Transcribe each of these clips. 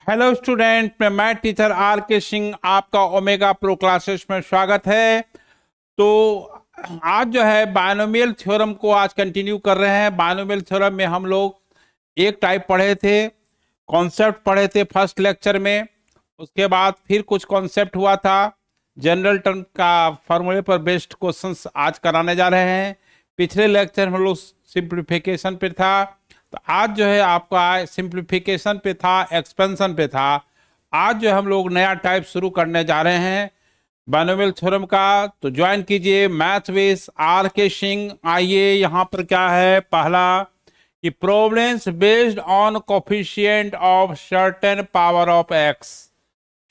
Hello student, मैं teacher are के सिंह आपका ओमेगा प्रो क्लासेस में स्वागत है। तो आज जो है बायनोमियल थ्योरम को आज कंटिन्यू कर रहे हैं। बायनोमियल थ्योरम में हम लोग एक टाइप पढ़े थे, कॉन्सेप्ट पढ़े थे फर्स्ट लेक्चर में। उसके बाद फिर कुछ कॉन्सेप्ट हुआ था। जनरल टर्म का फॉर्मूले पर बेस्ड क्वेश्चंस आज कराने जा रहे हैं। पिछले लेक्चर में हम लोग सिंप्लीफिकेशन पे था, तो आज जो है आपका सिंप्लीफिकेशन पे था, एक्सपेंशन पे था। आज जो हम लोग नया टाइप शुरू करने जा रहे हैं बायनोमियल थ्योरम का। तो ज्वाइन कीजिए मैथ विद आर के सिंह। आइए, यहाँ पर क्या है पहला कि problems based on coefficient of certain power of x.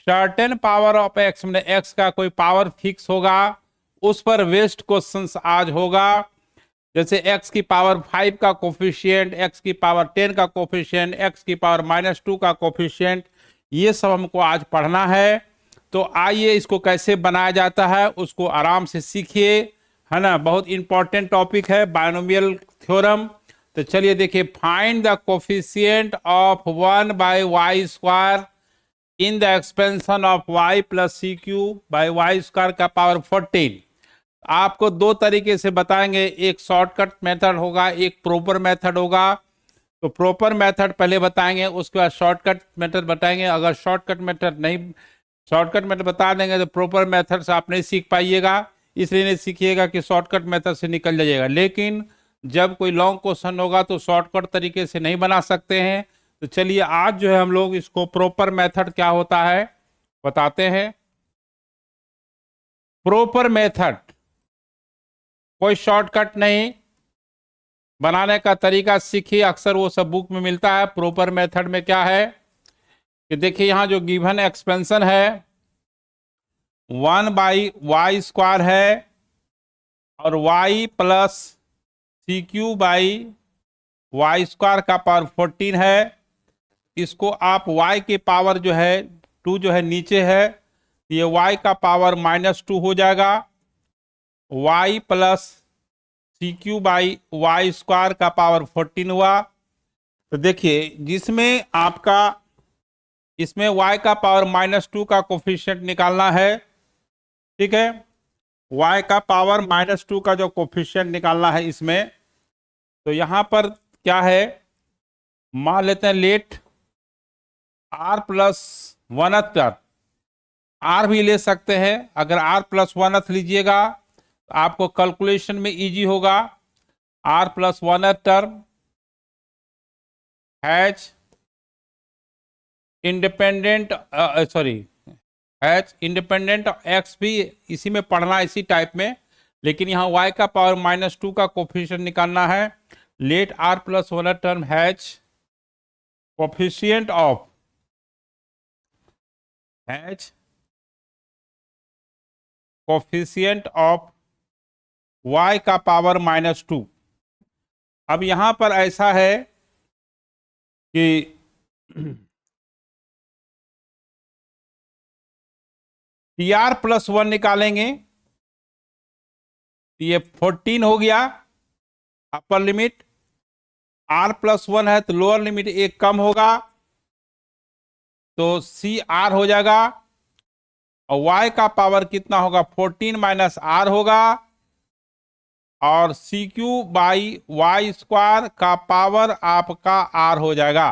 Certain power of x में एक्स का कोई पावर फिक्स होगा, उस पर बेस्ड क्वेश्चंस आज होगा। जैसे x की पावर 5 का कोफिशिएंट, x की पावर 10 का कोफिशिएंट, x की पावर -2 का कोफिशिएंट, ये सब हमको आज पढ़ना है। तो आइए इसको कैसे बनाया जाता है उसको आराम से सीखिए, है ना। बहुत इंपॉर्टेंट टॉपिक है बायनोमियल थ्योरम। तो चलिए देखिए, find the coefficient of 1/y² in the expansion of y plus c³ का पावर 14। आपको दो तरीके से बताएंगे, एक शॉर्टकट मेथड होगा, एक प्रॉपर मेथड होगा। तो प्रॉपर मेथड पहले बताएंगे, उसके बाद शॉर्टकट मेथड बताएंगे। अगर शॉर्टकट मेथड बता देंगे तो प्रॉपर मेथड से आप नहीं सीख पाइएगा, इसलिए नहीं सीखिएगा कि शॉर्टकट मेथड से निकल जाइएगा। लेकिन जब कोई लॉन्ग क्वेश्चन होगा तो शॉर्टकट तरीके से नहीं बना सकते हैं। तो चलिए आज जो है हम लोग इसको प्रॉपर मेथड क्या होता है बताते हैं। प्रॉपर मेथड कोई शॉर्टकट नहीं, बनाने का तरीका सीखिए, अक्सर वो सब बुक में मिलता है। प्रॉपर मेथड में क्या है कि देखिए, यहाँ जो गिवन एक्सपेंशन है 1/y² है और y प्लस c³/y² का पावर 14 है। इसको आप y के पावर जो है 2 जो है नीचे है, ये y का पावर -2 हो जाएगा। y प्लस c³/y² का पावर 14 हुआ। तो देखिए, जिसमें आपका इसमें y का पावर -2 का कोफिशिएंट निकालना है, ठीक है। y का पावर -2 का जो कोफिशिएंट निकालना है इसमें, तो यहां पर क्या है, मान लेते हैं लेट r+1 r भी ले सकते हैं। अगर r+1 लीजिएगा तो आपको कैलकुलेशन में इजी होगा। r+1 term has independent independent of x भी इसी में पढ़ना, इसी टाइप में। लेकिन यहाँ y का पावर -2 का कोफिशिएंट निकालना है। Let r+1 term has coefficient of y का पावर -2। अब यहां पर ऐसा है कि tr+1 निकालेंगे, ये 14 हो गया अपर लिमिट। r+1 है तो लोअर लिमिट एक कम होगा, तो CR हो जाएगा। और y का पावर कितना होगा, 14 - r होगा। और c³/y² का पावर आपका r हो जाएगा।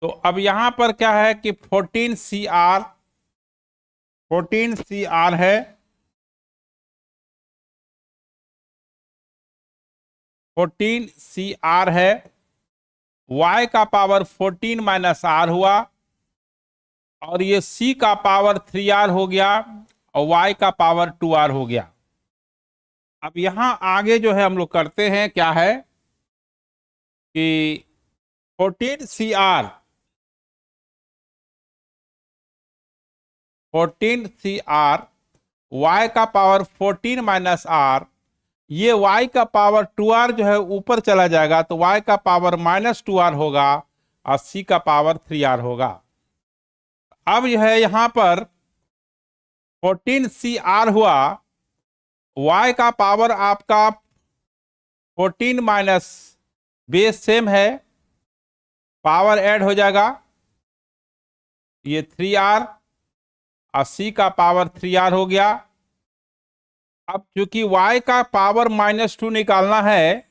तो अब यहां पर क्या है कि 14 CR है, 14 CR है। y का पावर 14 - r हुआ, और ये c का पावर 3r हो गया, और y का पावर 2r हो गया। अब यहां आगे जो है हम लोग करते हैं क्या है कि 14 CR y का पावर 14 - r, ये y का पावर 2r जो है ऊपर चला जाएगा, तो y का पावर -2r होगा और c का पावर 3r होगा। अब जो है यहां पर 14 CR हुआ, y का पावर आपका 14 माइनस बेस सेम है, पावर ऐड हो जाएगा, ये 3R और C का पावर 3R हो गया। अब चूंकि Y का पावर -2 निकालना है,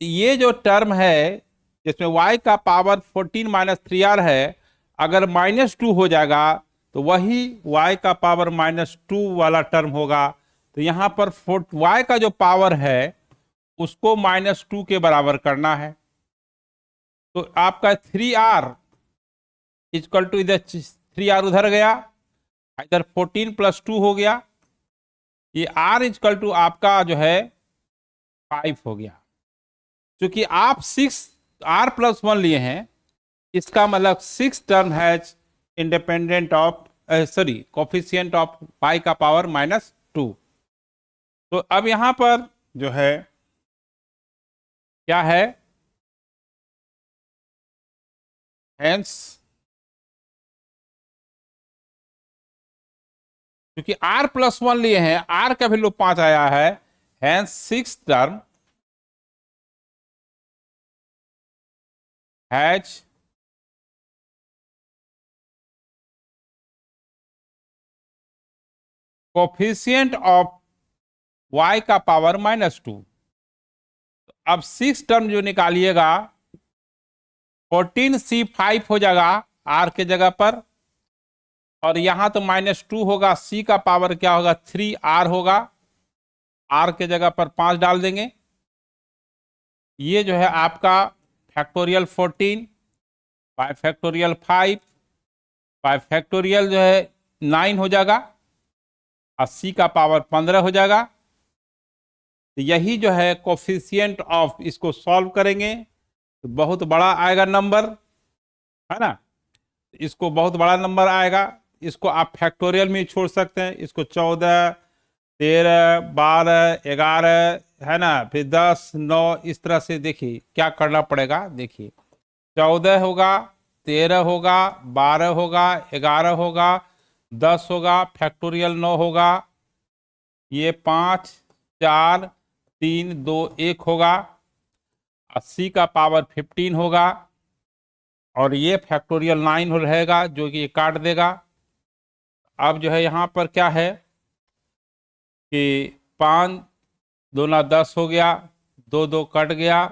ये जो टर्म है जिसमें Y का पावर 14 - 3R है, अगर -2 हो जाएगा तो वही Y का पावर -2 वाला टर्म होगा। तो यहां पर Y का जो पावर है उसको -2 के बराबर करना है। तो आपका 3R इक्वल टू, इधर 3R उधर गया, इधर 14 + 2 हो गया, ये R इक्वल टू आपका जो है 5 हो गया। क्योंकि आप 6R+1 लिए हैं, इसका मतलब 6 term has independent of coefficient of Y का पावर -2। तो अब यहां पर जो है क्या है, हेंस क्योंकि R+1 लिए हैं, R का वैल्यू 5 आया है, hence 6 term has coefficient of Y का पावर -2। अब 6 टर्म जो निकालिएगा, 14C5 हो जाएगा R के जगह पर, और यहां तो -2 होगा, C का पावर क्या होगा 3R होगा, R के जगह पर 5 डाल देंगे। ये जो है आपका factorial 14 bye factorial 5 bye factorial जो है 9 हो जाएगा, और C का पावर 15 हो जाएगा। तो यही जो है कोफिशिएंट ऑफ, इसको सॉल्व करेंगे तो बहुत बड़ा आएगा नंबर, है ना। इसको बहुत बड़ा नंबर आएगा, इसको आप फैक्टोरियल में छोड़ सकते हैं। इसको 14, 13, 12, 11, है ना, फिर 10, 9, इस तरह से देखिए क्या करना पड़ेगा। देखिए 14 होगा, 13 होगा, 12 होगा, 11 होगा, 10 होगा, फैक्टोरियल 9 होगा, ये 5, 4, 3, 2, 1 होगा, 80 का पावर 15 होगा, और ये फैक्टोरियल 9 रहेगा जो कि काट देगा। अब जो है यहाँ पर क्या है कि 5 दूना 10 हो गया, 2 2 कट गया,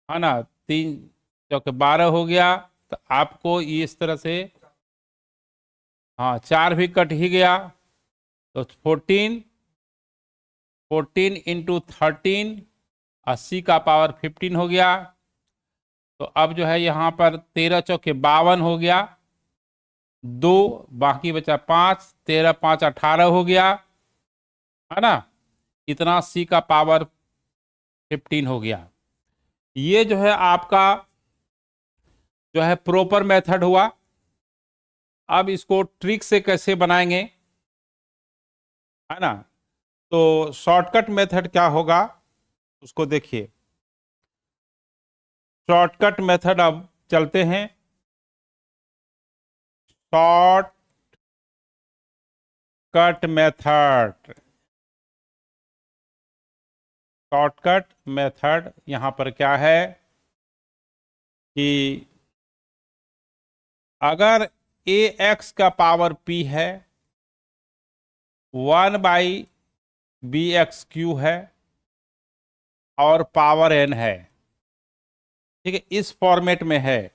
है ना, 3 चौके 12 हो गया। तो आपको इस तरह से, हाँ 4 भी कट ही गया, तो 14 × 13, 80 का पावर 15 हो गया। तो अब जो है यहाँ पर 13 चौके 52 हो गया, 2 बाकी बचा 5, 13 5 18 हो गया, है ना, इतना C का पावर 15 हो गया। ये जो है आपका जो है प्रॉपर मेथड हुआ। अब इसको ट्रिक से कैसे बनाएंगे, है ना। तो शॉर्टकट मेथड क्या होगा उसको देखिए। शॉर्टकट मेथड अब चलते हैं। शॉर्टकट मेथड, शॉर्टकट मेथड यहां पर क्या है कि अगर ax का पावर p है, 1/bx³ है, और पावर n है, ठीक है, इस फॉर्मेट में है।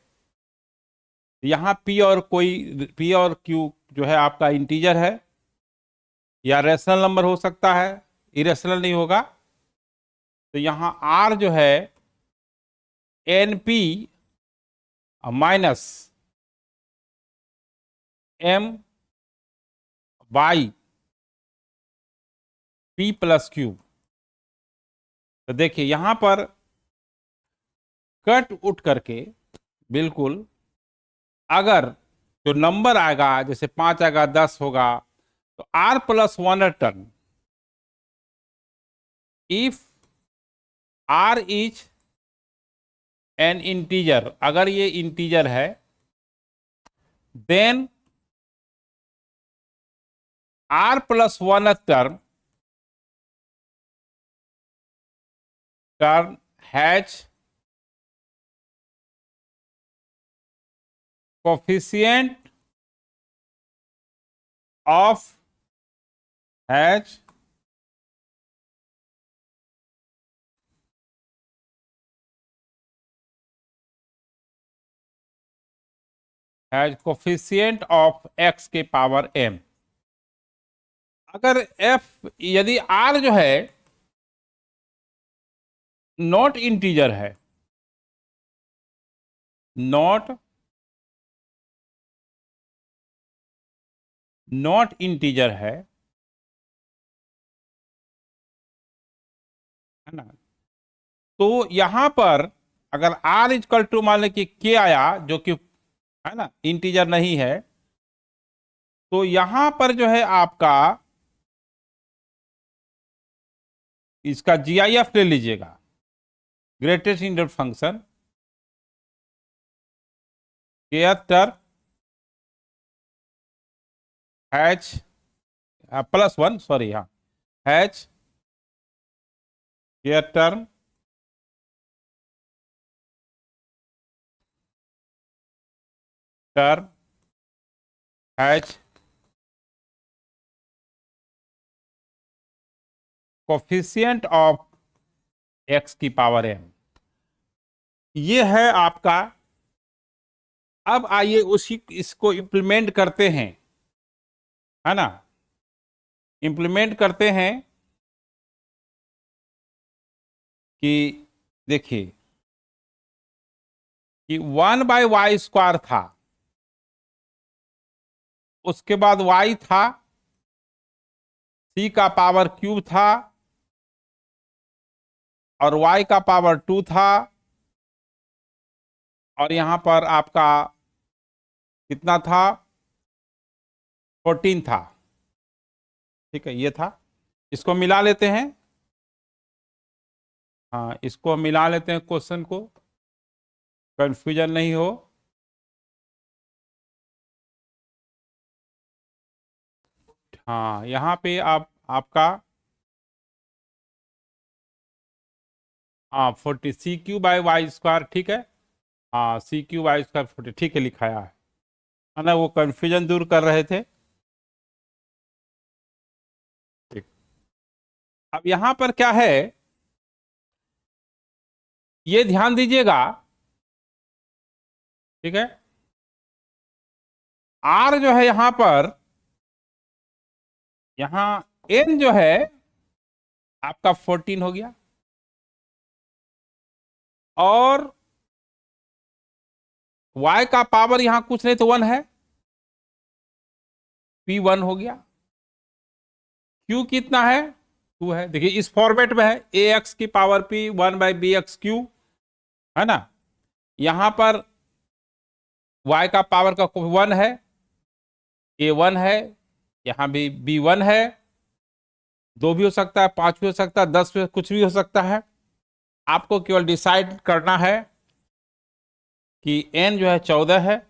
यहां p और q जो है आपका इंटीजर है, या रेशनल नंबर हो सकता है, इरेशनल नहीं होगा। तो यहां r जो है np माइनस m/p+q। तो देखिए यहां पर कट उठ करके बिल्कुल, अगर जो नंबर आएगा जैसे 5 आएगा, 10 होगा, तो r+1 term, if r is an integer, अगर ये इंटीजर है, then r+1 term has coefficient of has coefficient of x के पावर m। अगर f यदि r जो है नॉट इंटीजर है, नॉट इंटीजर है ना, तो यहां पर अगर r इक्वल टू मान लें कि k आया जो कि है ना इंटीजर नहीं है, तो यहां पर जो है आपका इसका GIF ले लीजिएगा, ग्रेटेस्ट इंटीजर फंक्शन केयर हैच +1, सॉरी हाँ, हैच केयर टर्म हैच कोफिशिएंट ऑफ x की पावर m। ये है आपका। अब आइए इसको इंप्लीमेंट करते हैं, है ना, इंप्लीमेंट करते हैं कि देखिए कि 1/y² था, उसके बाद y था, c का पावर क्यूब था और y का पावर 2 था, और यहां पर आपका कितना था, 14 था। ठीक है, ये था। इसको मिला लेते हैं, हाँ इसको मिला लेते हैं क्वेश्चन को, कंफ्यूजन नहीं हो। हाँ यहाँ पे आपका हाँ 40 CQ/y², ठीक है, हाँ CQ/y² 40, ठीक है, लिखाया है ना, वो कंफ्यूजन दूर कर रहे थे। ठीक, अब यहां पर क्या है, ये ध्यान दीजिएगा, ठीक है, R जो है यहां पर, यहां N जो है आपका 14 हो गया, और Y का पावर यहां कुछ नहीं तो 1 है, P1 हो गया। Q कितना है, 2 है। देखिए इस फॉर्मेट में है, AX की पावर P 1/BXQ, है ना। यहां पर Y का पावर का 1 है, A1 है, यहां भी B1 है, 2 भी हो सकता है, 5 भी हो सकता है, 10 भी, कुछ भी हो सकता है। आपको केवल डिसाइड करना है कि n जो है 14 है,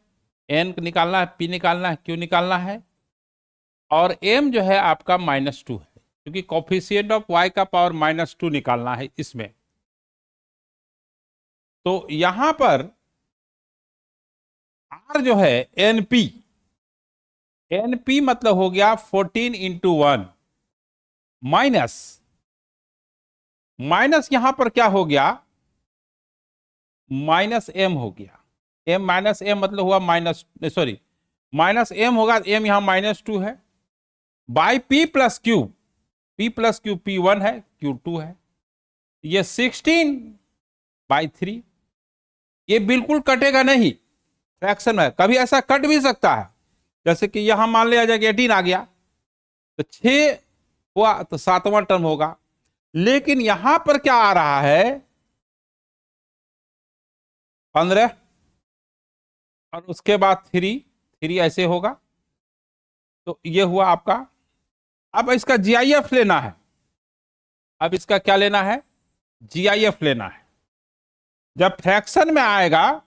n निकालना है, p निकालना है, q निकालना है, और m जो है आपका -2 है, क्योंकि कोफिशिएंट ऑफ y का पावर -2 निकालना है इसमें। तो यहां पर r जो है np मतलब हो गया 14 × 1 माइनस यहां पर क्या हो गया, -m हो गया, m मतलब हुआ -m होगा, m यहां -2 है, बाई p + q, P1 है, Q2 है, ये 16/3, ये बिल्कुल कटेगा नहीं, फ्रैक्शन है, कभी ऐसा कट भी सकता है, जैसे कि यहां मान लिया जाए कि 18 आ गया, तो 6 हुआ तो 7वां टर्म होगा, लेकिन यहां पर क्या आ रहा है, 15, और उसके बाद 3 ऐसे होगा, तो ये हुआ आपका। अब इसका GIF लेना है, अब इसका क्या लेना है, GIF लेना है। जब फ्रैक्शन में आएगा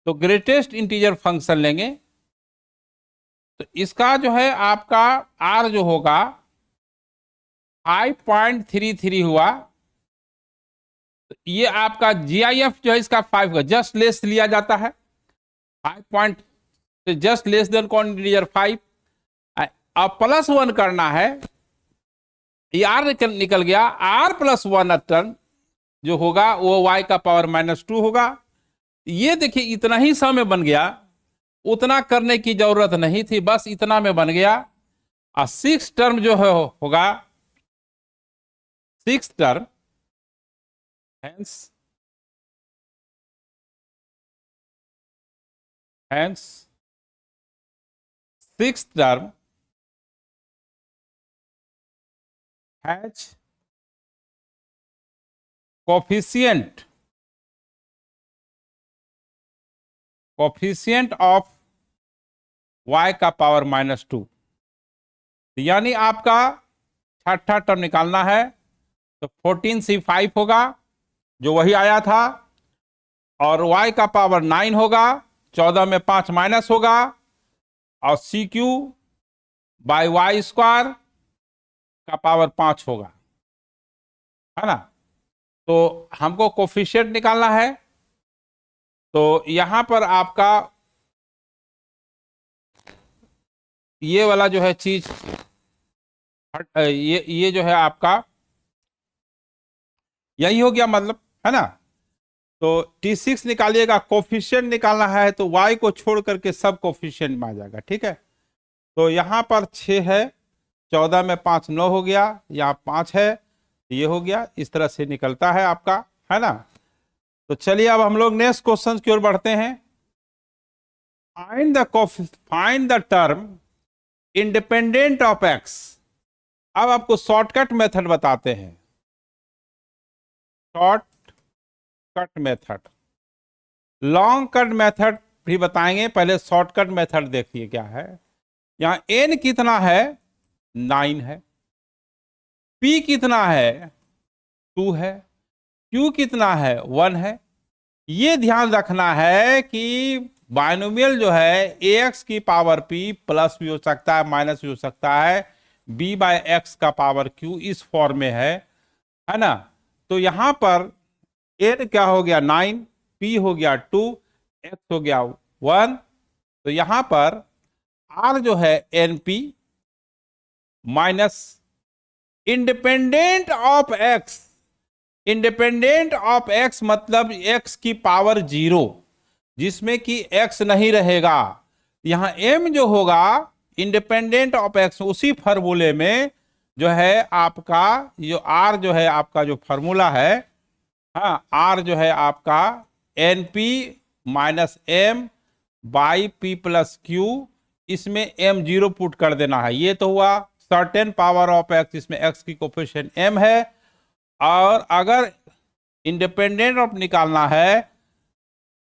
तो ग्रेटेस्ट इंटीजर फंक्शन लेंगे, तो इसका जो है आपका R जो होगा 5.33 हुआ, तो ये आपका GIF जो है इसका 5 का जस्ट लेस लिया जाता है, 5 पॉइंट जस्ट लेस देन कौन इंटीजर 5। अब +1 करना है, ये r निकल गया, r+1 टर्म जो होगा वो y का पावर -2 होगा। ये देखिए इतना ही समय बन गया, उतना करने की जरूरत नहीं थी, बस इतना में बन गया। और 6 टर्म जो है होगा 6 term, hence 6 term has coefficient of y का पावर -2। यानी आपका छठा टर्म निकालना है तो 14C5 होगा जो वही आया था, और y का पावर 9 होगा, 14 में 5 माइनस होगा, और CQ/y² का पावर 5 होगा, है ना। तो हमको कोफिशिएंट निकालना है, तो यहां पर आपका ये वाला जो है चीज, ये जो है आपका यही हो गया, मतलब, है ना। तो T6 निकालिएगा, कोफिशिएंट निकालना है तो y को छोड़ करके सब कोफिशिएंट में आ जाएगा, ठीक है। तो यहां पर 6 है, 14 में 5 9 हो गया, यहाँ 5 है, ये हो गया, इस तरह से निकलता है आपका, है ना। तो चलिए अब हम लोग नेक्स्ट क्वेश्चन की ओर बढ़ते हैं। Find the term independent of x। अब आपको शॉर्टकट मेथड बताते हैं, shortcut method, long cut method भी बताएंगे, पहले शॉर्टकट मेथड देखिए क्या है। यहां n कितना है, 9 है, p कितना है, 2 है, q कितना है, 1 है। ये ध्यान रखना है कि बाइनोमियल जो है ax की पावर p प्लस भी हो सकता है, माइनस भी हो सकता है, b/x का पावर q इस फॉर्म में है ना। तो यहां पर n क्या हो गया, 9, p हो गया 2, x हो गया 1। तो यहां पर r जो है np minus independent of x। Independent of x मतलब x की पावर 0, जिसमें कि x नहीं रहेगा। यहां m जो होगा इंडिपेंडेंट ऑफ x, उसी फॉर्मूले में जो है आपका जो r जो है आपका जो फॉर्मूला है, हाँ, r जो है आपका np minus m by p plus q, इसमें m 0 पुट कर देना है। ये तो हुआ सर्टेन पावर ऑफ x, इसमें x की कोफिशिएंट m है। और अगर इंडिपेंडेंट ऑफ निकालना है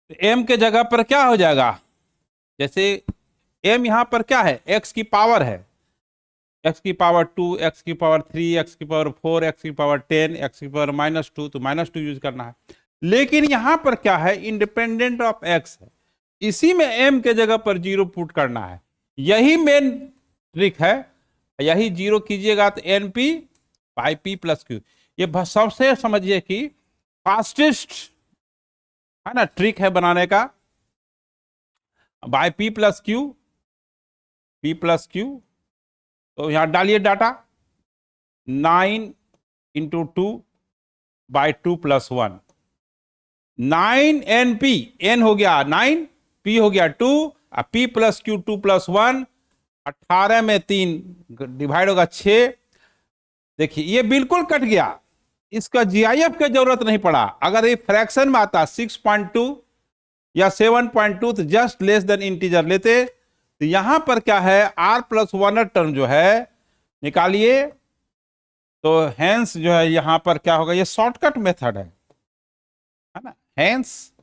तो m के जगह पर क्या हो जाएगा, जैसे m यहां पर क्या है, x की पावर है, x की पावर 2, x की पावर 3, x की पावर 4, x की पावर 10, x की पावर -2, तो -2 यूज करना है। लेकिन यहां पर क्या है, इंडिपेंडेंट ऑफ x है, इसी में m के जगह पर 0 पुट करना है, यही मेन ट्रिक है। यही 0 कीजिएगा तो np/p प्लस q। ये सबसे समझिए कि फास्टेस्ट, है ना, ट्रिक है बनाने का, by p plus q, p plus q. तो यहां डालिए data, 9 into 2 by 2 plus 1, 9 np, n हो गया 9, p हो गया 2, p प्लस क्यू 2 प्लस 1, 18 में 3 डिवाइड होगा 6। देखिए ये बिल्कुल कट गया, इसका जीआईएफ की जरूरत नहीं पड़ा। अगर ये फ्रैक्शन में आता 6.2 या 7.2 तो जस्ट लेस देन इंटीजर लेते। तो यहां पर क्या है, r+1 टर्म जो है निकालिए, तो हेंस जो है यहां पर क्या होगा, ये शॉर्टकट मेथड है ना। Hence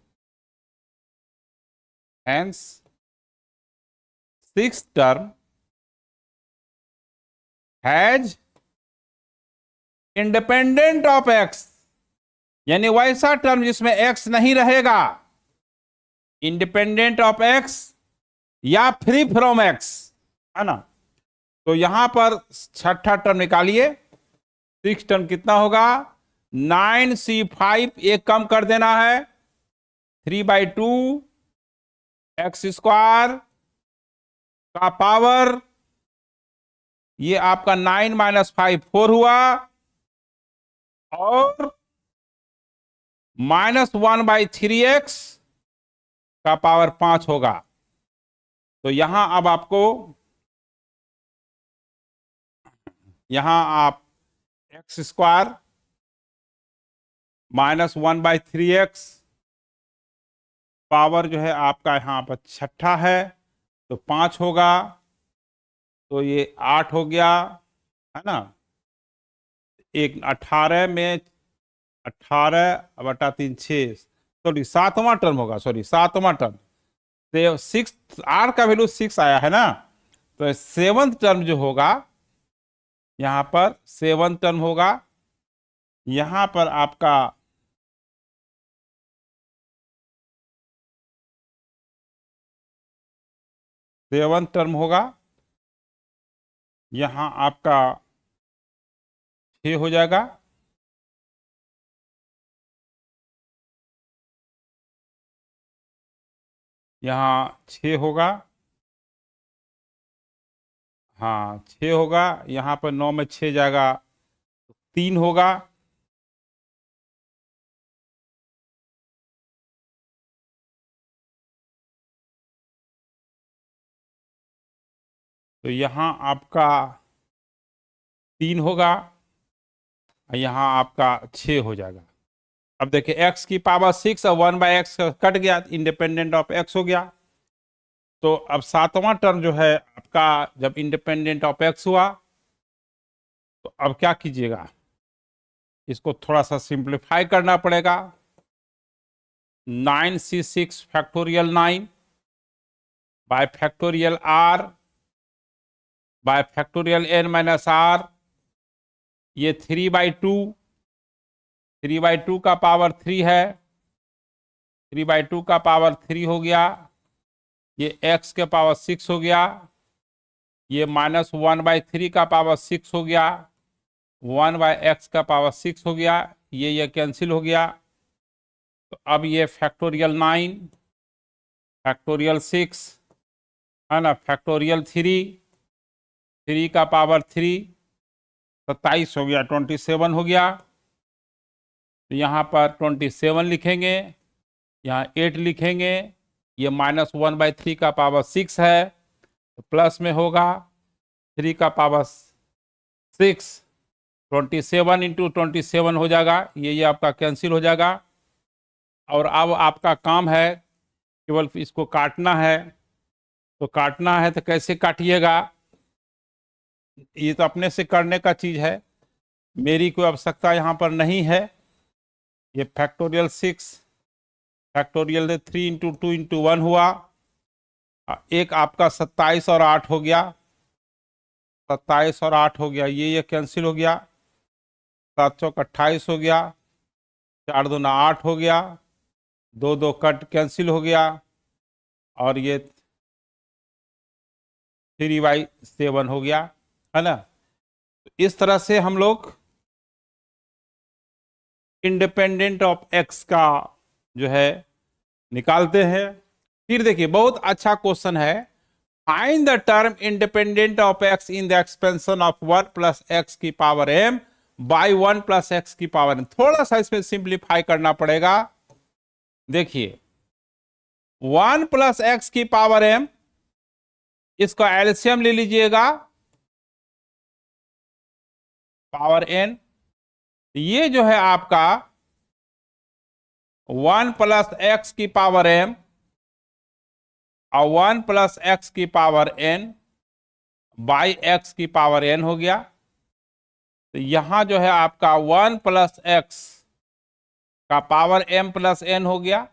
6th term has independent of x, यानी वैसा टर्म जिसमें x नहीं रहेगा, इंडिपेंडेंट ऑफ x या फ्री फ्रॉम x, है ना। तो यहां पर छठा टर्म निकालिए, 6 टर्म कितना होगा, 9c5, एक कम कर देना है, 3/2 एक्स स्क्वायर का पावर, ये आपका 9 माइनस 5 4 हुआ, और -1/3x का पावर 5 होगा। तो यहां अब आपको, यहां आप एक्स स्क्वायर -1/3x पावर जो है आपका यहां पर छठा है, तो 5 होगा, तो ये 8 हो गया, है ना। एक 18 में 18/3 6, सॉरी 7वां टर्म होगा, सॉरी 7वां टर्म। तो 6, आर का वैल्यू 6 आया है ना, तो 7th टर्म जो होगा, यहां पर 7th टर्म होगा, यहां पर आपका 7th टर्म होगा, यहां आपका 6 हो जाएगा, यहां 6 होगा, हाँ 6 होगा, यहां पर 9 में 6 जाएगा, 3 होगा, तो यहां आपका 3 होगा, यहां आपका 6 हो जाएगा। अब देखिए x की पावर 6 और 1/x कट गया, इंडिपेंडेंट ऑफ x हो गया। तो अब 7वां टर्म जो है आपका, जब इंडिपेंडेंट ऑफ x हुआ, तो अब क्या कीजिएगा, इसको थोड़ा सा सिंप्लीफाई करना पड़ेगा। 9c6 factorial 9 bye factorial r bye factorial n minus r, ये 3/2, 3/2 का पावर 3 है, 3/2 का पावर 3 हो गया, ये x के पावर 6 हो गया, ये -1/3 का पावर 6 हो गया, 1/x का पावर 6 हो गया, ये कैंसिल हो गया। तो अब ये फैक्टोरियल 9 फैक्टोरियल 6 है ना, फैक्टोरियल 3 का पावर 3 27 हो गया, 27 हो गया। तो यहाँ पर 27 लिखेंगे, यहाँ 8 लिखेंगे, ये -1/3 का पावर 6 है, तो प्लस में होगा 3 का पावर 6, 27 इंटू 27 हो जाएगा, ये आपका कैंसिल हो जाएगा। और अब आपका काम है केवल इसको काटना है। तो काटना है तो कैसे काटिएगा, ये तो अपने से करने का चीज है, मेरी कोई आवश्यकता यहाँ पर नहीं है। ये फैक्टोरियल 6 फैक्टोरियल 3 इंटू 2 इंटू 1 हुआ, एक आपका 27 और 8 हो गया, 27 और 8 हो गया, ये कैंसिल हो गया, 7 चौक 28 हो गया, 4 दूना 8 हो गया, 2 2 कट कैंसिल हो गया, और ये 3/7 हो गया, है ना। इस तरह से हम लोग इंडिपेंडेंट ऑफ x का जो है निकालते हैं। फिर देखिए बहुत अच्छा क्वेश्चन है, find the term independent of x in the expansion of 1 plus x की power m by 1 plus x की पावर m। थोड़ा सा इसमें सिंप्लीफाई करना पड़ेगा। देखिए 1 प्लस एक्स की पावर m, इसका एलसीएम ले लीजिएगा, पावर n, ये जो है आपका 1 प्लस एक्स की पावर m और 1 प्लस एक्स की पावर n बाई एक्स की पावर n हो गया। तो यहां जो है आपका 1 प्लस एक्स का पावर m प्लस n हो गया,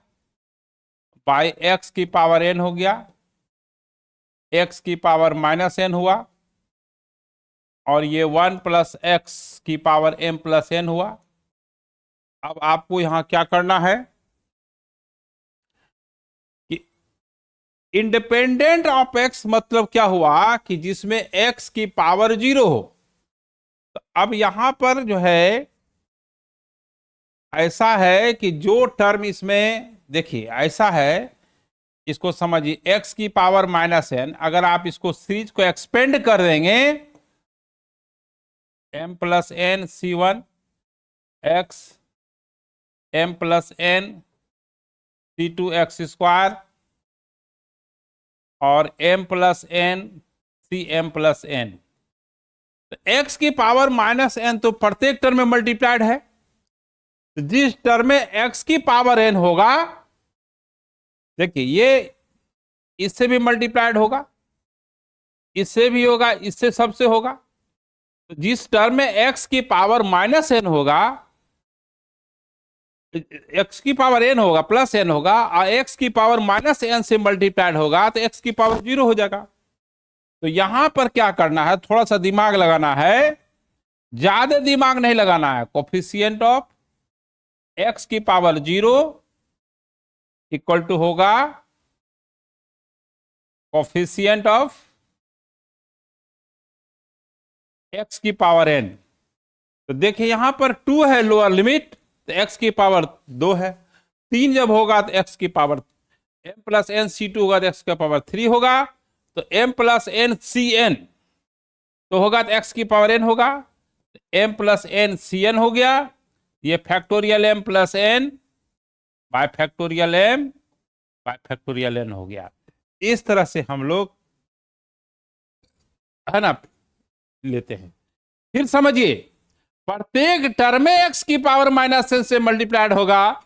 बाई एक्स की पावर n हो गया, x की पावर माइनस n हुआ, और ये 1 प्लस एक्स की पावर m प्लस n हुआ। अब आपको यहां क्या करना है कि इंडिपेंडेंट ऑफ x मतलब क्या हुआ कि जिसमें x की पावर 0 हो। तो अब यहां पर जो है ऐसा है कि जो टर्म इसमें, देखिए ऐसा है, इसको समझिए, x की पावर -n, अगर आप इसको सीरीज को एक्सपेंड कर देंगे, m plus n C1 x m plus n C2 x square और m plus n CM plus n। तो x की पावर -n तो प्रत्येक टर्म में मल्टीप्लाइड है, तो जिस टर्म में x की पावर n होगा, देखिए ये इससे भी मल्टीप्लाइड होगा, इससे भी होगा, इससे सबसे होगा। तो जिस टर्म में x की पावर -n होगा, x की पावर n होगा प्लस n होगा, और x की पावर -n से मल्टीप्लाइड होगा, तो x की पावर 0 हो जाएगा। तो यहां पर क्या करना है, थोड़ा सा दिमाग लगाना है, ज्यादा दिमाग नहीं लगाना है। कोफिशिएंट ऑफ x की पावर 0 इक्वल टू होगा कोफिशिएंट ऑफ x की पावर n। तो देखिए यहां पर 2 है लोअर लिमिट, तो x की पावर 2 है। 3 जब होगा तो x की power m plus n C2 होगा तो x की पावर 3 होगा, तो m प्लस n Cn तो होगा तो x की पावर n होगा, m प्लस n Cn हो गया, ये factorial m plus n bye factorial m bye factorial n हो गया। इस तरह से हम लोग है ना लेते हैं। फिर समझिए, प्रत्येक टर्म में x की पावर -n से मल्टीप्लाइड होगा,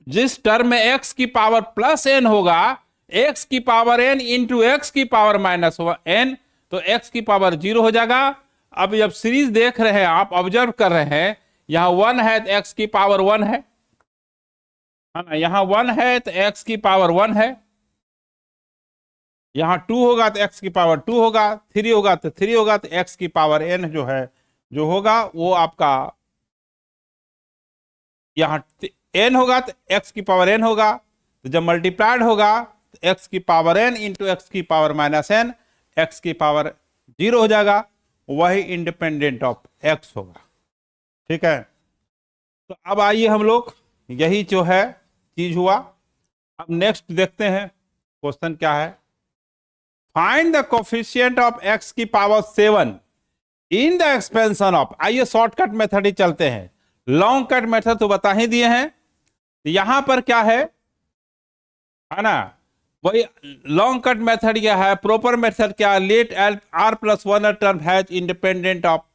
जिस टर्म में x की पावर प्लस n होगा, x की पावर n इंटू x की पावर -n, तो x की पावर 0 हो जाएगा। अब जब सीरीज देख रहे हैं, आप ऑब्जर्व कर रहे हैं, यहां 1 है तो x की पावर 1 है ना, यहां 1 है तो x की पावर 1 है, यहां 2 होगा तो x की पावर 2 होगा, 3 होगा तो 3 होगा, तो x की पावर n जो है जो होगा वो आपका यहां n होगा तो x की पावर n होगा, तो जब मल्टीप्लाइड होगा तो x की पावर n इंटू x की पावर -n, x की पावर 0 हो जाएगा, वही इंडिपेंडेंट ऑफ x होगा। ठीक है, तो अब आइए हम लोग, यही जो है चीज हुआ। अब नेक्स्ट देखते हैं क्वेश्चन क्या है। Find the coefficient of x की power 7 in the expansion of, आइए शॉर्टकट मेथड ही चलते हैं, लॉन्ग कट मेथड तो बता ही दिए हैं। तो यहां पर क्या है ना, वही लॉन्ग कट मेथड क्या है, प्रॉपर मेथड क्या, let r plus 1 term has independent of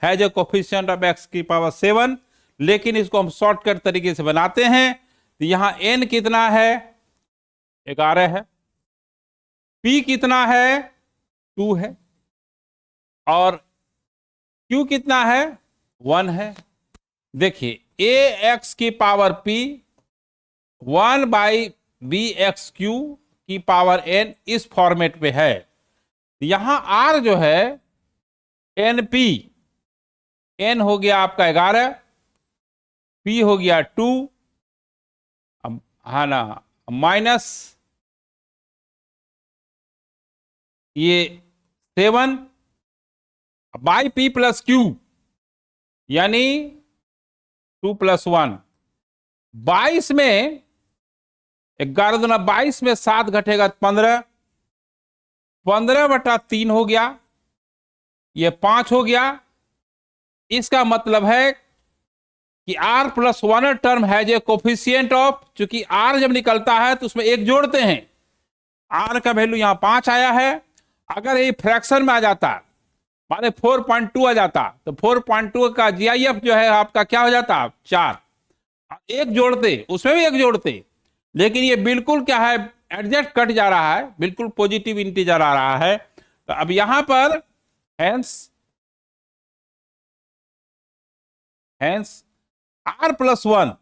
has a coefficient of x की पावर 7, लेकिन इसको हम शॉर्टकट तरीके से बनाते हैं। तो यहां n कितना है, 11 है, p कितना है, 2 है, और q कितना है, 1 है। देखिए ax की power p 1 by b x q की पावर n इस फॉर्मेट पे है। यहां r जो है np, n हो गया आपका 11, p हो गया 2, है ना, माइनस ये 7 बाई p प्लस q, यानी 2 + 1, 22 में 11 दूना 22 में 7 घटेगा 15, 15/3 हो गया, ये 5 हो गया। इसका मतलब है कि r प्लस 1 टर्म है जो कोफिशिएंट ऑफ, चूंकि r जब निकलता है तो उसमें एक जोड़ते हैं, r का वैल्यू यहां 5 आया है। अगर ये फ्रैक्शन में आ जाता, माने 4.2 आ जाता, तो 4.2 का GIF जो है आपका क्या हो जाता, 4, एक जोड़ते, उसमें भी एक जोड़ते, लेकिन ये बिल्कुल क्या है, एडजस्ट कट जा रहा है, बिल्कुल पॉजिटिव इंटीजर आ रहा है। तो अब यहां पर hence r plus 1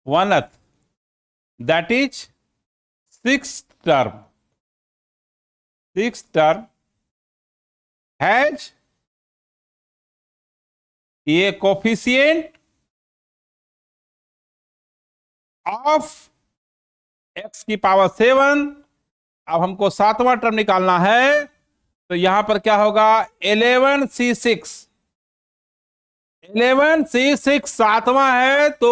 1th, that is 6th term has ये कोफिशिएंट ऑफ x की पावर 7। अब हमको 7वां टर्म निकालना है, तो यहां पर क्या होगा, 11c6, 11c6 7वां है तो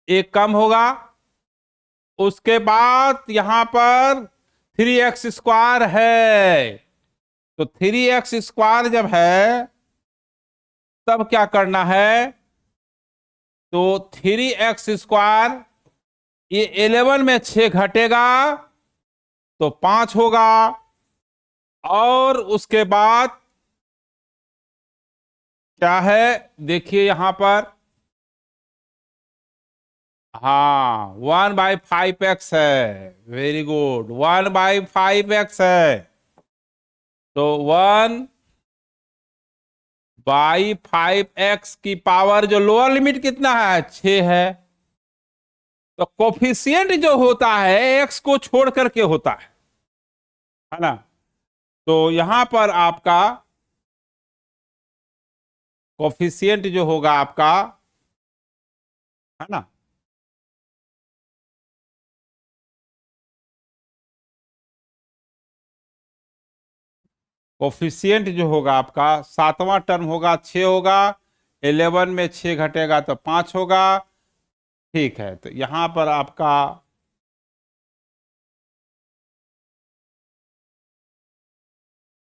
एक कम होगा, उसके बाद यहां पर 3x² है। तो 3x² जब है तब क्या करना है, तो 3x², ये 11 में 6 घटेगा तो 5 होगा। और उसके बाद क्या है, देखिए यहां पर, हाँ 1/5x है, वेरी गुड, 1/5x है। तो 1/5x की पावर, जो लोअर लिमिट कितना है, 6 है। तो कोफिशिएंट जो होता है x को छोड़ करके होता है ना। तो यहां पर आपका कोफिशिएंट जो होगा आपका, है ना, कोफिशिएंट जो होगा आपका, 7वां टर्म होगा 6 होगा, 11 में 6 घटेगा तो 5 होगा। ठीक है, तो यहां पर आपका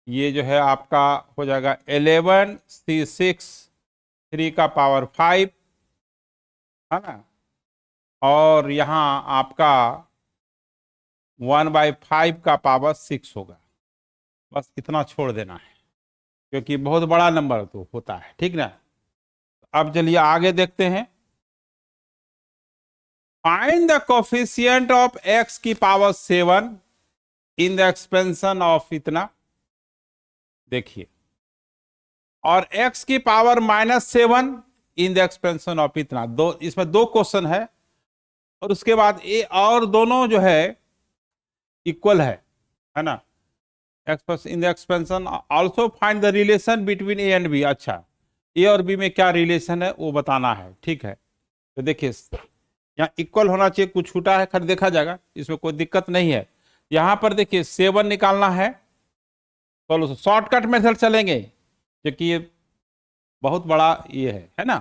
ये जो है आपका हो जाएगा 11c6 3 का पावर 5, है ना। और यहां आपका 1/5 का पावर 6 होगा। बस इतना छोड़ देना है, क्योंकि बहुत बड़ा नंबर तो होता है, ठीक ना। अब चलिए आगे देखते हैं। Find the coefficient of x की power 7 in the expansion of इतना, देखिए, और x की power -7 in the expansion of इतना। दो, इसमें 2 क्वेश्चन है, और उसके बाद ए और दोनों जो है इक्वल है ना। Express in the expansion also find the relation between a and b. अच्छा, ए और बी में क्या रिलेशन है वो बताना है, ठीक है। तो देखिए यहाँ इक्वल होना चाहिए, कुछ छूटा है खैर देखा जाएगा, इसमें कोई दिक्कत नहीं है। यहां पर देखिए 7 निकालना है, चलो शॉर्टकट मेथड चलेंगे, क्योंकि ये बहुत बड़ा ये है ना।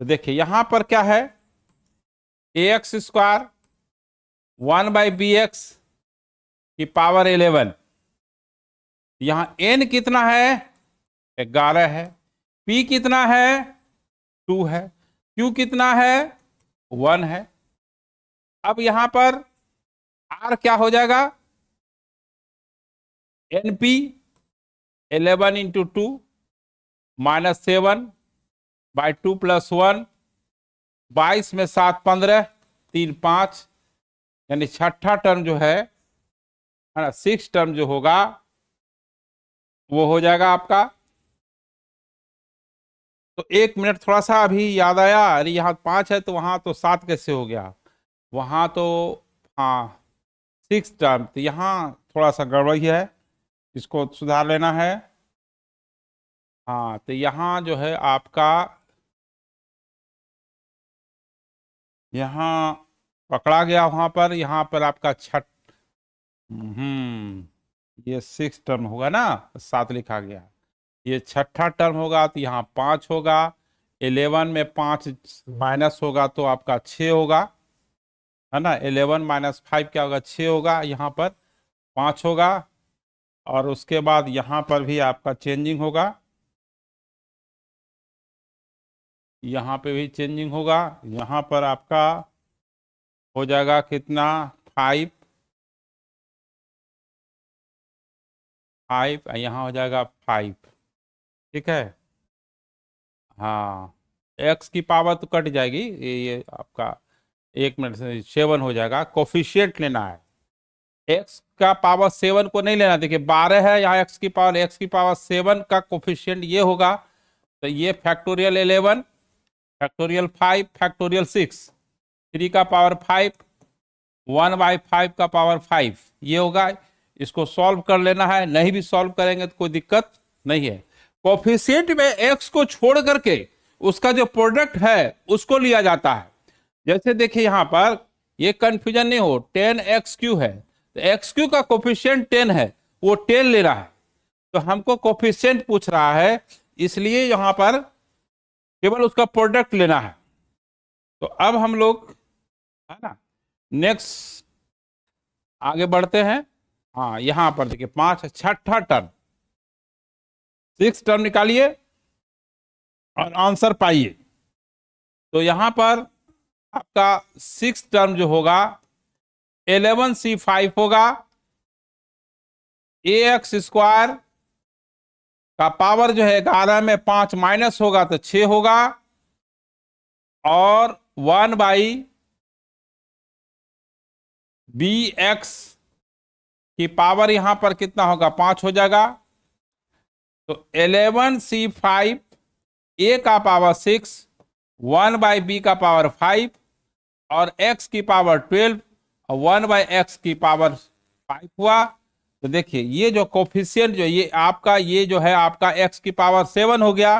तो देखिए यहां पर क्या है, ax² 1/bx की पावर 11। यहां n कितना है, 11 है। p कितना है, 2 है। q कितना है, 1 है। अब यहां पर r क्या हो जाएगा, np 11 इंटू 2 -7/2 + 1, 22 में 7 15, 3 5, यानी छठा टर्म जो है ना, 6 टर्म जो होगा वो हो जाएगा आपका। तो 1 मिनट, थोड़ा सा अभी याद आया, अरे यहाँ 5 है तो वहां तो 7 कैसे हो गया, वहां तो हाँ 6 टर्म, तो यहाँ थोड़ा सा गड़बड़ी है, इसको सुधार लेना है। हाँ, तो यहाँ जो है आपका, यहाँ पकड़ा गया, वहां पर, यहाँ पर आपका ये 6 टर्म होगा ना, 7 लिखा गया, ये छठा टर्म होगा तो यहाँ 5 होगा। 11 में 5 माइनस होगा तो आपका 6 होगा, है ना। 11 - 5 क्या होगा, 6 होगा, यहाँ पर 5 होगा। और उसके बाद यहाँ पर भी आपका चेंजिंग होगा, यहाँ पे भी चेंजिंग होगा। यहाँ पर आपका हो जाएगा कितना, 5 5, यहाँ हो जाएगा 5, ठीक है। हाँ, x की पावर तो कट जाएगी, ये आपका 1 मिनट से 7 हो जाएगा। कोफिशिएंट लेना है, x का पावर 7 को नहीं लेना। देखिए 12 है यहाँ, x की पावर 7 का कोफिशिएंट ये होगा, तो ये फैक्टोरियल 11, फैक्टोरियल 5, फैक्टोरियल 6, 3 का पावर 5, 1/5 का पावर 5, ये होगा। इसको सॉल्व कर लेना है, नहीं भी सॉल्व करेंगे तो कोई दिक्कत नहीं है। कोफिशिएंट में x को छोड़ करके उसका जो प्रोडक्ट है उसको लिया जाता है। जैसे देखिए यहां पर, ये कंफ्यूजन नहीं हो, 10xq है, तो xq का कोफिशिएंट 10 है, वो 10 ले रहा है, तो हमको कोफिशिएंट पूछ रहा है, इसलिए यहां पर केवल उसका प्रोडक्ट लेना है। तो अब हम लोग, है ना, नेक्स्ट आगे बढ़ते हैं। हाँ, यहां पर देखिए 5 छठा टर्म, 6 टर्म निकालिए और आंसर पाइए। तो यहां पर आपका 6 टर्म जो होगा 11c5 होगा। ax स्क्वायर का पावर जो है 11 में 5 माइनस होगा तो 6 होगा, और 1/bx की पावर यहां पर कितना होगा 5 हो जाएगा। तो 11c5 a का पावर 6, 1/b का पावर 5 और x की पावर 12 और 1/x की पावर 5 हुआ। तो देखिए ये जो कोफिशिएंट जो ये जो है आपका x की पावर 7 हो गया।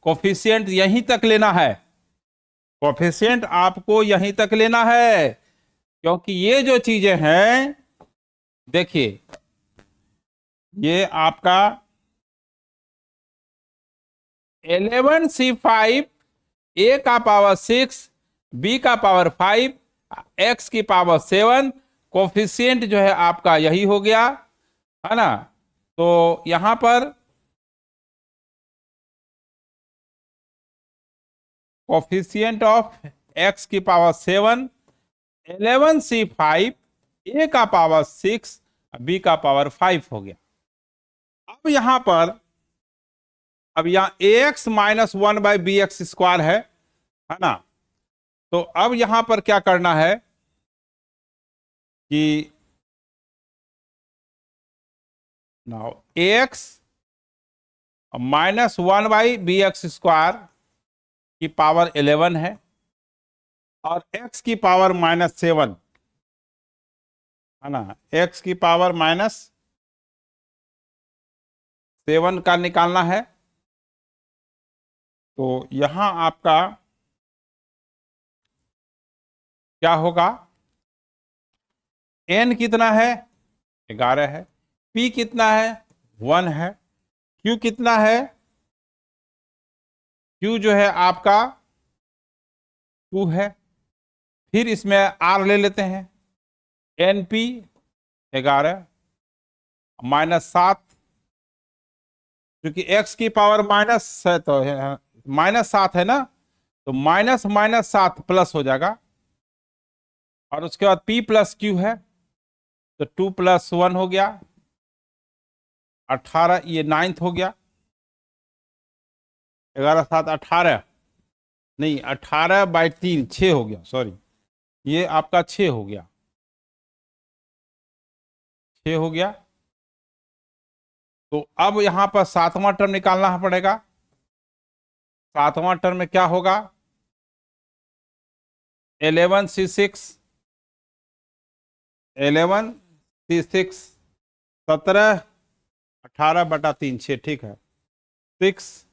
कोफिशिएंट यहीं तक लेना है, कोफिशिएंट आपको यहीं तक लेना है, क्योंकि ये जो चीजें हैं देखिए ये आपका 11c5 a का पावर 6, b का पावर 5, x की पावर 7, कोफिशिएंट जो है आपका यही हो गया, है ना। तो यहां पर कोफिशिएंट ऑफ x की पावर 7, 11c5 a का पावर 6, b का पावर 5 हो गया। अब यहां पर अब यहां ax माइनस 1/bx स्क्वायर है ना। तो अब यहां पर क्या करना है कि now ax minus 1/bx square की पावर 11 है और x की पावर -7 है ना। x की पावर -7 का निकालना है। तो यहां आपका क्या होगा, n कितना है 11 है, p कितना है 1 है, q कितना है, q जो है आपका 2 है। फिर इसमें r ले लेते हैं, np 11 -7, क्योंकि x की पावर माइनस है तो -7 है ना, तो -7 प्लस हो जाएगा। और उसके बाद p प्लस q है तो 2 + 1 हो गया 18, ये 9th हो गया। 11 7 18 नहीं 18/3 6 हो गया, सॉरी ये आपका 6 हो गया, 6 हो गया। तो अब यहां पर 7वां टर्म निकालना पड़ेगा। 7वां टर्म में क्या होगा 11c6 17 18/3 6, ठीक है 6,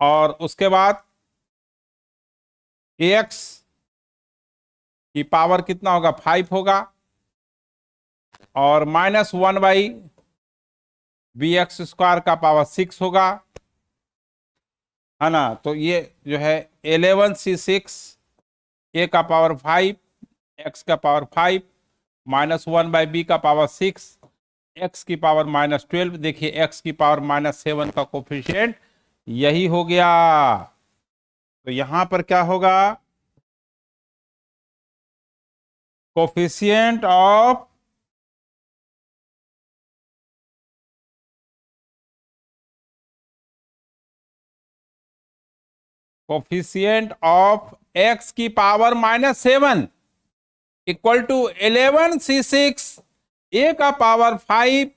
और उसके बाद ax की पावर कितना होगा 5 होगा, और -1/bx स्क्वायर का पावर 6 होगा, है ना। तो ये जो है 11c6 a का पावर 5, x का पावर 5, -1/b का पावर 6, x की पावर -12। देखिए x की पावर -7 का कोफिशिएंट यही हो गया। तो यहां पर क्या होगा, कोफिशिएंट ऑफ x की power -7 equal to 11c6 a का पावर 5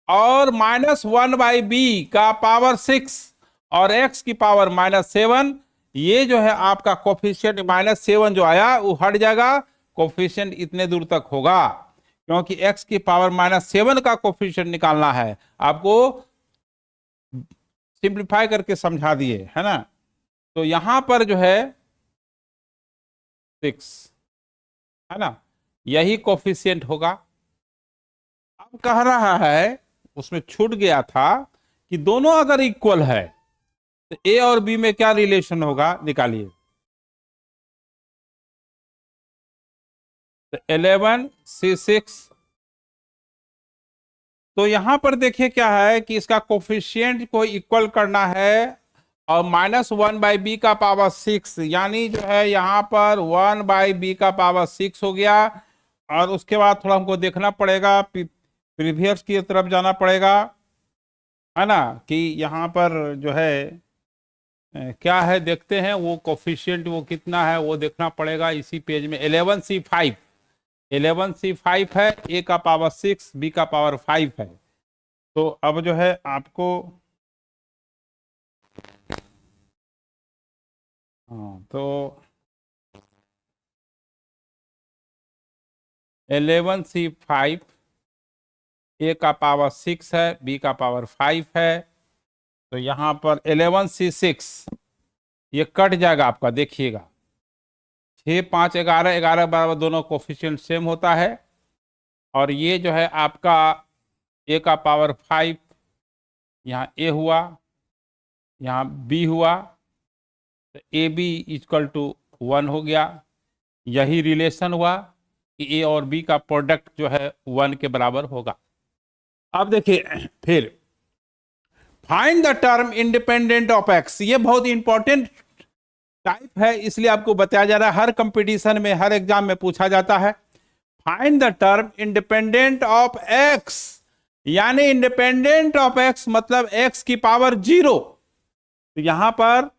और -1/b का पावर 6 और x की पावर -7। ये जो है आपका कोफिशिएंट -7 जो आया वो हट जाएगा, कोफिशिएंट इतने दूर तक होगा, क्योंकि x की पावर -7 का कोफिशिएंट निकालना है। आपको सिंप्लीफाई करके समझा दिए, है ना। तो यहां पर जो है 6, है ना, यही कोफिशिएंट होगा। अब कह रहा है उसमें छूट गया था कि दोनों अगर इक्वल है तो ए और बी में क्या रिलेशन होगा, निकालिए। तो 11C6। तो यहां पर देखिए क्या है कि इसका कोफिशिएंट को इक्वल करना है, और -1/b का पावर 6, यानी जो है यहाँ पर 1/b का पावर 6 हो गया। और उसके बाद थोड़ा हमको देखना पड़ेगा, प्रीवियस की तरफ जाना पड़ेगा, है ना, कि यहाँ पर जो है क्या है देखते हैं, वो कोफिशिएंट वो कितना है वो देखना पड़ेगा इसी पेज में। 11C5, 11C5 है, a का पावर 6, b का पावर 5 है। तो अब जो है आपको, हाँ, तो 11C5, a का पावर 6 है, b का पावर 5 है। तो यहाँ पर 11C6 ये कट जाएगा आपका, देखिएगा 6, 5, 11, 11 बराबर दोनों कोफिशिएंट सेम होता है। और ये जो है आपका a का पावर 5, यहाँ a हुआ, यहाँ b हुआ, तो ए बी इक्वल टू 1 हो गया। यही रिलेशन हुआ कि ए और बी का प्रोडक्ट जो है 1 के बराबर होगा। अब देखिए फिर find the term independent of x, ये बहुत इंपॉर्टेंट टाइप है, इसलिए आपको बताया जा रहा है, हर कंपटीशन में हर एग्जाम में पूछा जाता है। Find the term independent of x, यानी इंडिपेंडेंट ऑफ एक्स मतलब एक्स की पावर 0। तो यहां पर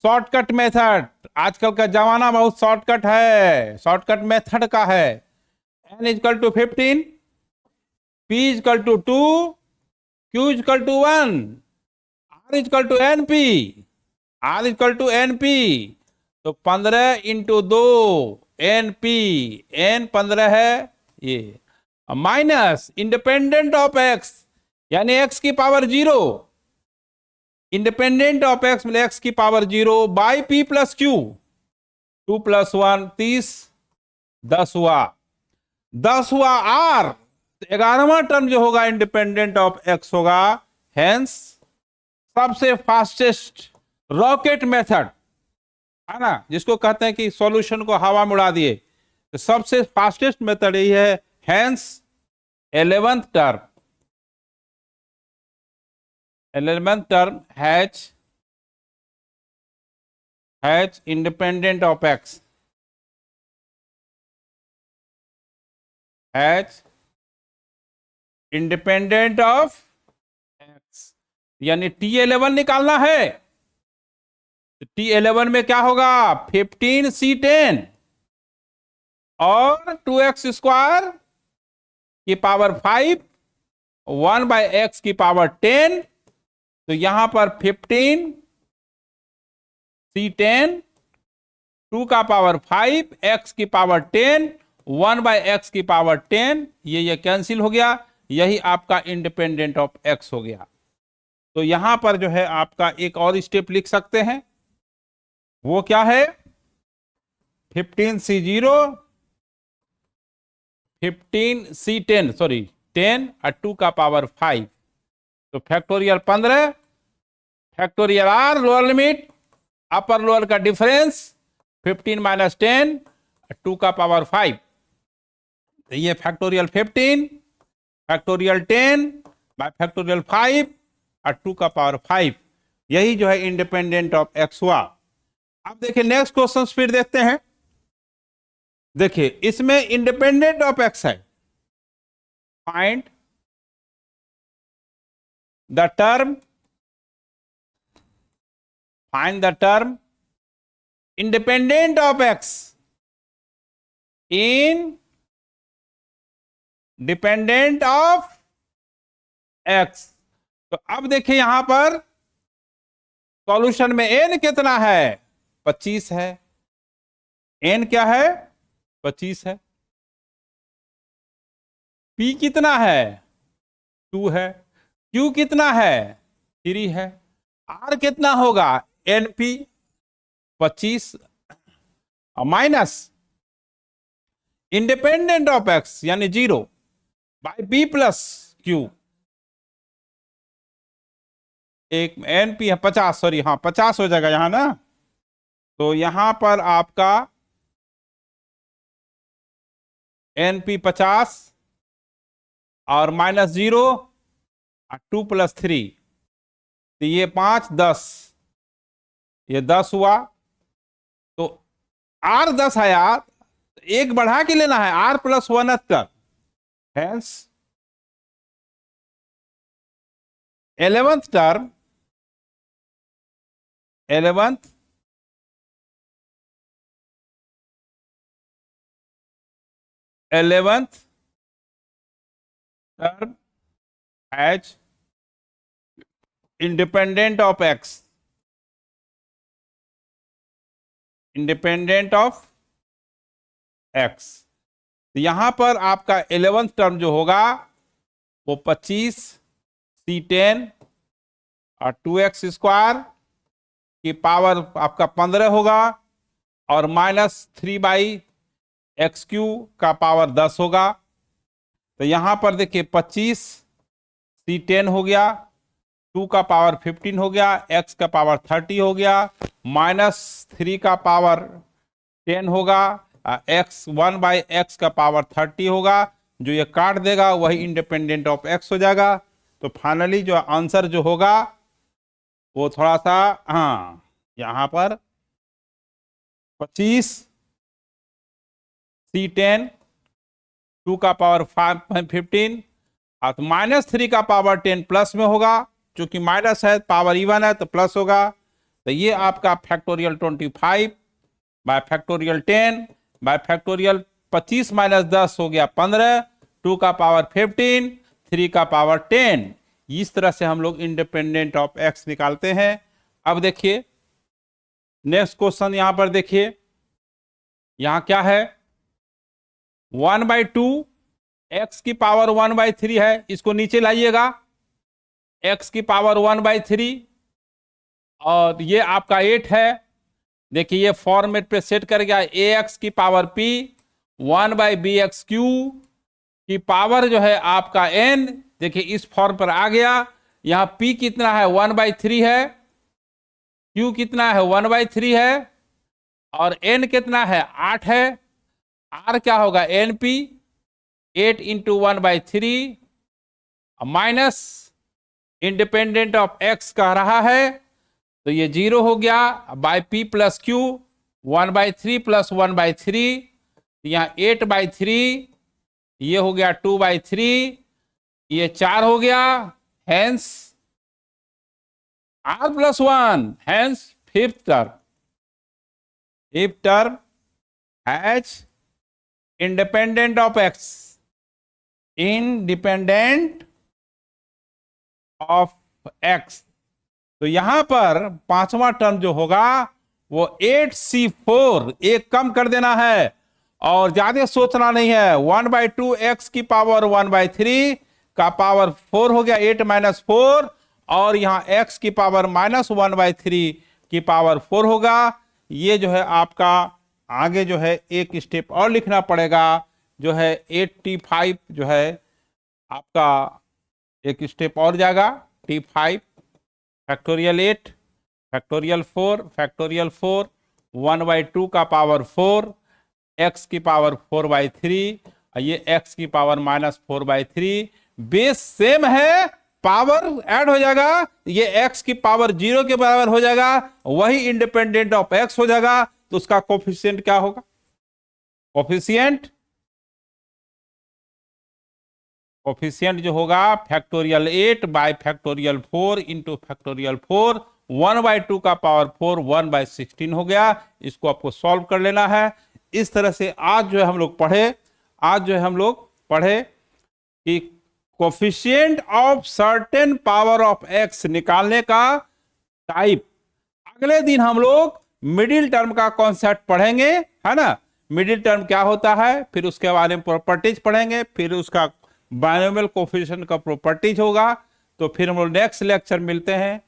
शॉर्टकट मेथड, आजकल का जमाना बहुत शॉर्टकट है, शॉर्टकट मेथड का है। n equal to 15, p equal to 2, q equal to 1, r equal to np, r equal to np। तो 15 इंटू 2 np, n 15 है ये, माइनस इंडिपेंडेंट ऑफ x यानी x की पावर 0, इंडिपेंडेंट ऑफ x मतलब x की power 0 by p plus q, 2 + 1 30, 10 हुआ, 10 हुआ r। 11वां term जो होगा इंडिपेंडेंट ऑफ x होगा। हेंस सबसे फास्टेस्ट रॉकेट मेथड, है ना, जिसको कहते हैं कि सॉल्यूशन को हवा में उड़ा दिए, तो सबसे फास्टेस्ट मेथड यही है। Hence 11th term, 11th term has independent of x, has independent of x, यानी T11 निकालना है। T11 में क्या होगा, 15C10 और 2x² की पावर 5, 1/x की पावर 10। तो यहां पर 15C10, 2 का पावर 5, x की पावर 10, 1/x की पावर 10, ये कैंसिल हो गया, यही आपका इंडिपेंडेंट ऑफ x हो गया। तो यहां पर जो है आपका एक और स्टेप लिख सकते हैं, वो क्या है, 15C0, 15C10 सॉरी 10 और 2 का पावर 5, तो factorial 15, factorial r lower limit upper lower का डिफरेंस 15 - 10 2 का पावर 5, तो ये फैक्टोरियल 15, फैक्टोरियल 10 बाय फैक्टोरियल 5 और 2 का पावर 5, यही जो है इंडिपेंडेंट ऑफ x हुआ। अब देखिए नेक्स्ट क्वेश्चन फिर देखते हैं। देखिए इसमें इंडिपेंडेंट ऑफ x है, find the term, find the term independent of x in dependent of x। तो अब देखिए यहां पर सॉल्यूशन में n कितना है, 25 है, n क्या है 25 है, p कितना है 2 है, q कितना है 3 है, r कितना होगा np 25 minus independent of x यानी 0 बाई p प्लस q, एक np है 50, सॉरी हाँ 50 हो जाएगा यहां ना। तो यहां पर आपका NP 50 और -0 और 2 + 3, तो ये 5 10, ये 10 हुआ। तो R 10 आया, एक बढ़ा के लेना है, R + 1 कर, hence 11th term 11th term as independent of x, independent of x। तो यहां पर आपका 11th टर्म जो होगा वो 25 C10 और 2x² की पावर आपका 15 होगा और -3/x³ का पावर 10 होगा। तो यहां पर देखिए 25 C10 हो गया, 2 का पावर 15 हो गया, x का पावर 30 हो गया, -3 का पावर 10 होगा, x 1/x का पावर 30 होगा। जो ये काट देगा वही इंडिपेंडेंट ऑफ x हो जाएगा। तो फाइनली जो आंसर जो होगा वो थोड़ा सा, हाँ, यहां पर 25 C10, 2 का पावर 15 और -3 का पावर 10 प्लस में होगा, क्योंकि माइनस है, पावर इवन है तो प्लस होगा। तो ये आपका factorial 25 bye factorial 10 bye factorial 25 - 10 हो गया 15, 2 का पावर 15, 3 का पावर 10। इस तरह से हम लोग इंडिपेंडेंट ऑफ x निकालते हैं। अब देखिए नेक्स्ट क्वेश्चन, यहां पर देखिए, यहां क्या है, 1/2 x की पावर 1/3 है, इसको नीचे लाइएगा, x की पावर 1/3 और ये आपका 8 है। देखिए ये फॉर्मेट पे सेट कर गया, ax की पावर p 1/bx³ की पावर जो है आपका n, देखिए इस फॉर्म पर आ गया। यहां p कितना है, 1/3 है, q कितना है, 1/3 है और n कितना है, 8 है। r क्या होगा, np 8 × 1/3 minus independent of x कह रहा है, तो ये 0 हो गया, बाय p + q 1/3 + 1/3, यहाँ 8/3, ये हो गया 2/3, ये 4 हो गया, hence r + 1, hence fifth term has independent of x, independent of x। तो यहां पर पांचवा टर्म जो होगा वो 8C4, एक कम कर देना है और ज्यादा सोचना नहीं है। 1/2 x की पावर 1/3 का पावर 4 हो गया, 8 - 4, और यहां x की पावर -1/3 की पावर 4 होगा। ये जो है आपका आगे जो है एक स्टेप और लिखना पड़ेगा, जो है 85 जो है आपका एक स्टेप और जाएगा, T5 फैक्टोरियल 8 फैक्टोरियल 4 फैक्टोरियल 4 1/2 का पावर 4, x की पावर 4/3, ये x की पावर -4/3। बेस सेम है, पावर ऐड हो जाएगा, ये x की पावर 0 के बराबर हो जाएगा, वही इंडिपेंडेंट ऑफ x हो जाएगा। तो उसका कोफिशिएंट क्या होगा, कोफिशिएंट जो होगा factorial 8 bye factorial 4 into factorial 4, 1/2 का पावर 4 1/16 हो गया। इसको आपको सॉल्व कर लेना है। इस तरह से आज जो है हम लोग पढ़े कि coefficient of certain power of x निकालने का टाइप। अगले दिन हम लोग मिडिल टर्म का कॉन्सेप्ट पढ़ेंगे, है ना, मिडिल टर्म क्या होता है, फिर उसके बारे में प्रॉपर्टीज पढ़ेंगे, फिर उसका बायनोमियल कोफिशिएंट का प्रॉपर्टीज होगा। तो फिर हम लोग नेक्स्ट लेक्चर मिलते हैं।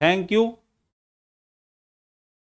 Thank you.